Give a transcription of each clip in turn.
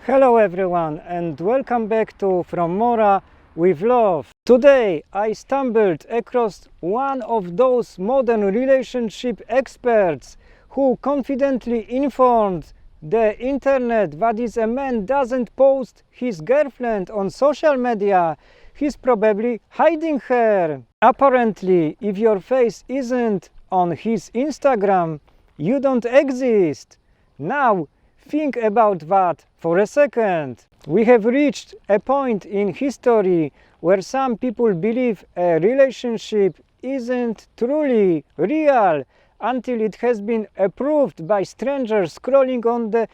Hello everyone and welcome back to From Mora with Love. Today I stumbled across one of those modern relationship experts who confidently informed the internet that if a man doesn't post his girlfriend on social media, he's probably hiding her. Apparently, if your face isn't on his Instagram, you don't exist. Now, think about that for a second. We have reached a point in history where some people believe a relationship isn't truly real until it has been approved by strangers scrolling on the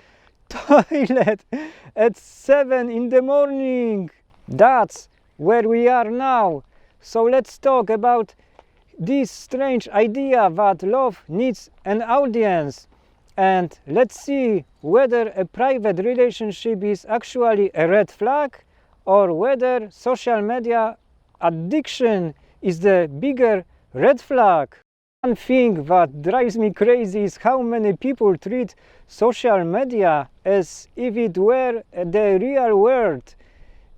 toilet at 7 in the morning. That's where we are now. So let's talk about this strange idea that love needs an audience. And let's see whether a private relationship is actually a red flag or whether social media addiction is the bigger red flag. One thing that drives me crazy is how many people treat social media as if it were the real world.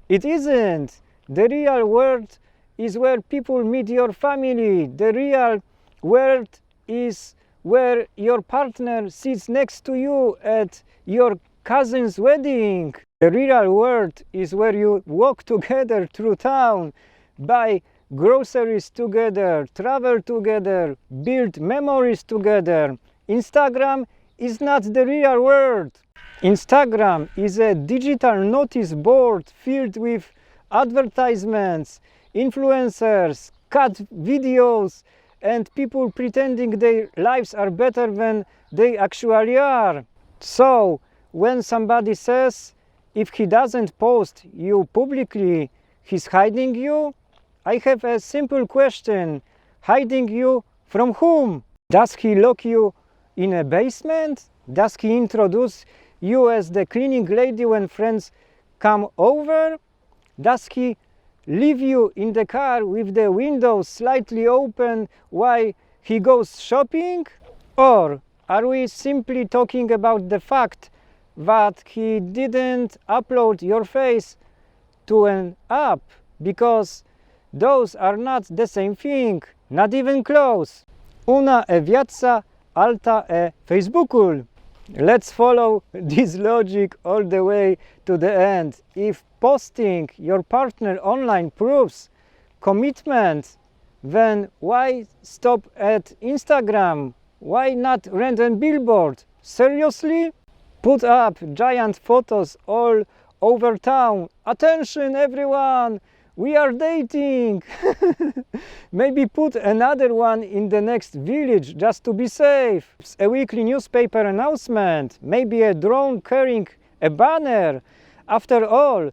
It isn't. The real world is where people meet your family. The real world is where your partner sits next to you at your cousin's wedding. The real world is where you walk together through town, buy groceries together, travel together, build memories together. Instagram is not the real world. Instagram is a digital notice board filled with advertisements, influencers, cut videos, and people pretending their lives are better than they actually are. So, when somebody says if he doesn't post you publicly, he's hiding you, I have a simple question. Hiding you from whom? Does he lock you in a basement? Does he introduce you as the cleaning lady when friends come over? Does he leave you in the car with the windows slightly open while he goes shopping? Or are we simply talking about the fact that he didn't upload your face to an app? Because those are not the same thing, not even close. Una e viața, alta e Facebookul. Let's follow this logic all the way to the end. If posting your partner online proves commitment, then why stop at Instagram? Why not rent a billboard? Seriously? Put up giant photos all over town. Attention everyone! We are dating! Maybe put another one in the next village just to be safe. A weekly newspaper announcement. Maybe a drone carrying a banner. After all,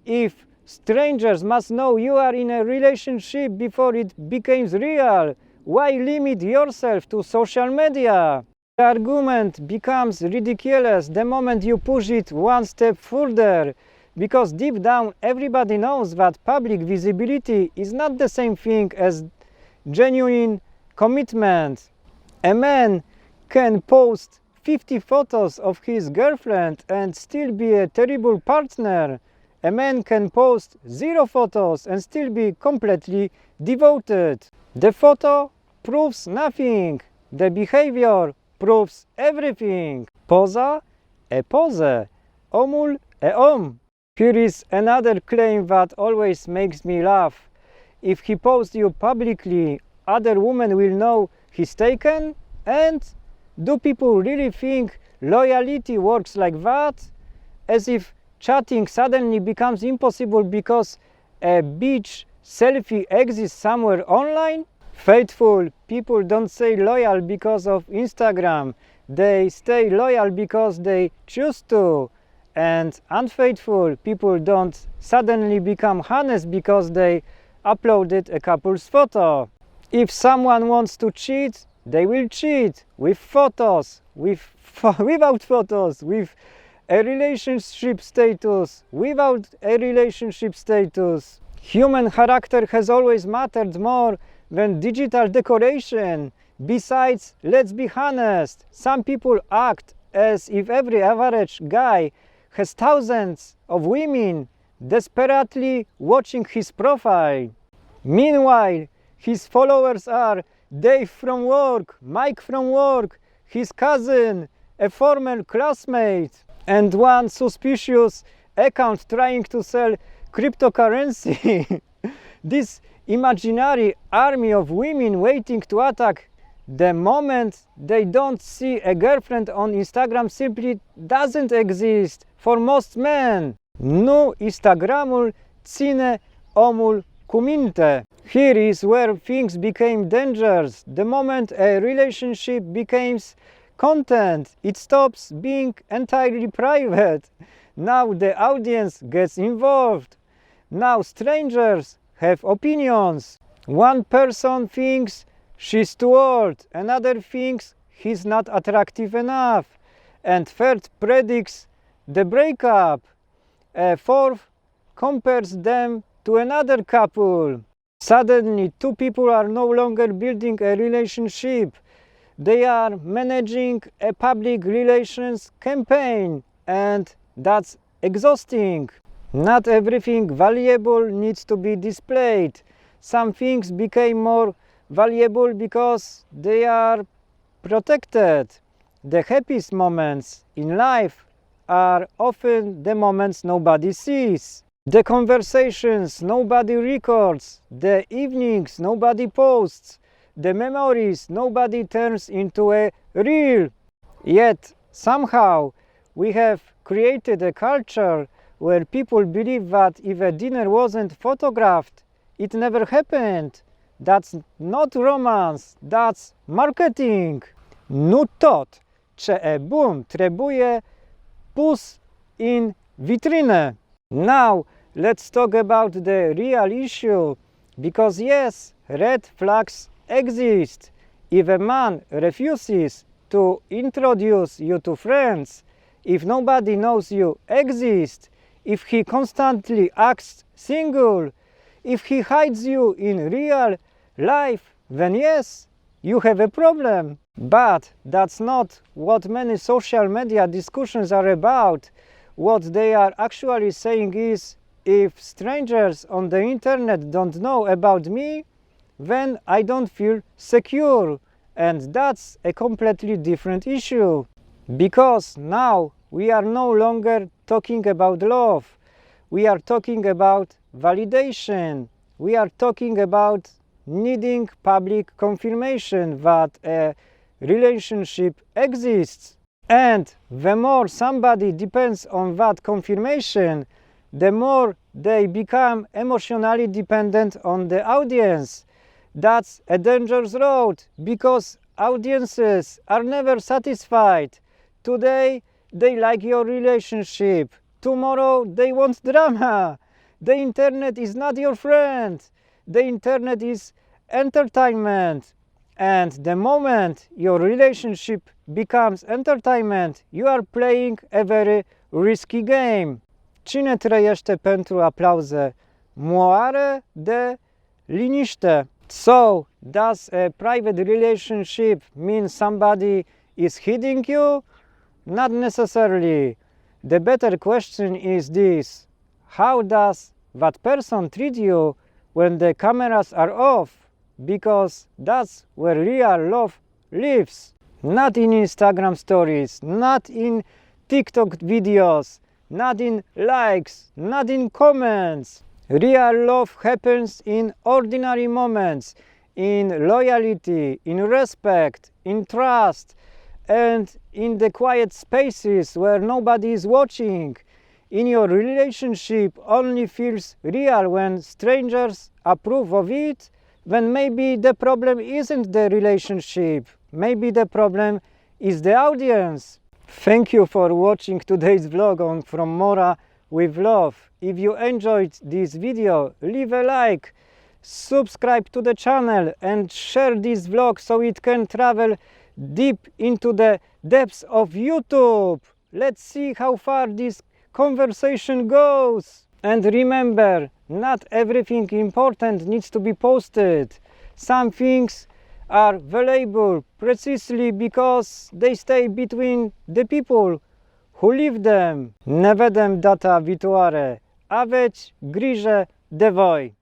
if strangers must know you are in a relationship before it becomes real, why limit yourself to social media? The argument becomes ridiculous the moment you push it one step further. Because deep down everybody knows that public visibility is not the same thing as genuine commitment. A man can post 50 photos of his girlfriend and still be a terrible partner. A man can post 0 photos and still be completely devoted. The photo proves nothing. The behavior proves everything. Poza e pose, omul e om. Here is another claim that always makes me laugh. If he posts you publicly, other women will know he's taken? And do people really think loyalty works like that? As if chatting suddenly becomes impossible because a beach selfie exists somewhere online? Faithful people don't stay loyal because of Instagram. They stay loyal because they choose to. And unfaithful people don't suddenly become honest because they uploaded a couple's photo. If someone wants to cheat, they will cheat with photos, without photos, with a relationship status, without a relationship status. Human character has always mattered more than digital decoration. Besides, let's be honest, some people act as if every average guy has thousands of women desperately watching his profile. Meanwhile, his followers are Dave from work, Mike from work, his cousin, a former classmate, and one suspicious account trying to sell cryptocurrency. This imaginary army of women waiting to attack the moment they don't see a girlfriend on Instagram simply doesn't exist for most men. Nu Instagramul ține omul cu minte. Here is where things became dangerous. The moment a relationship becomes content, it stops being entirely private. Now the audience gets involved. Now strangers have opinions. One person thinks she's too old, another thinks he's not attractive enough, and third predicts the breakup. A fourth compares them to another couple. Suddenly, two people are no longer building a relationship. They are managing a public relations campaign, and that's exhausting. Not everything valuable needs to be displayed. Some things became more valuable because they are protected. The happiest moments in life are often the moments nobody sees. The conversations nobody records, the evenings nobody posts, the memories nobody turns into a reel. Yet somehow we have created a culture where people believe that if a dinner wasn't photographed, it never happened. That's not romance, that's marketing. Nu tot ce e bun trebuie pus in vitrine. Now let's talk about the real issue, because yes, red flags exist. If a man refuses to introduce you to friends, if nobody knows you exist, if he constantly acts single, if he hides you in real life, then yes, you have a problem. But that's not what many social media discussions are about. What they are actually saying is, if strangers on the internet don't know about me, then I don't feel secure. And that's a completely different issue. Because now we are no longer talking about love. We are talking about validation. We are talking about needing public confirmation that a relationship exists. And the more somebody depends on that confirmation, the more they become emotionally dependent on the audience. That's a dangerous road, because audiences are never satisfied. Today they like your relationship, tomorrow they want drama. The internet is not your friend. The internet is entertainment. And the moment your relationship becomes entertainment, you are playing a very risky game. Cine trăiește pentru aplauze moare de liniște. So, does a private relationship mean somebody is hiding you? Not necessarily. The better question is this: how does that person treat you when the cameras are off? Because that's where real love lives. Not in Instagram stories, not in TikTok videos, not in likes, not in comments. Real love happens in ordinary moments, in loyalty, in respect, in trust, and in the quiet spaces where nobody is watching. In your relationship only feels real when strangers approve of it. Then maybe the problem isn't the relationship, maybe the problem is the audience. Thank you for watching today's vlog on From Mora with Love. If you enjoyed this video, leave a like, subscribe to the channel and share this vlog so it can travel deep into the depths of YouTube. Let's see how far this conversation goes. And remember, not everything important needs to be posted. Some things are valuable precisely because they stay between the people who live them, ne vedem data vituare, aveți grijă de voi.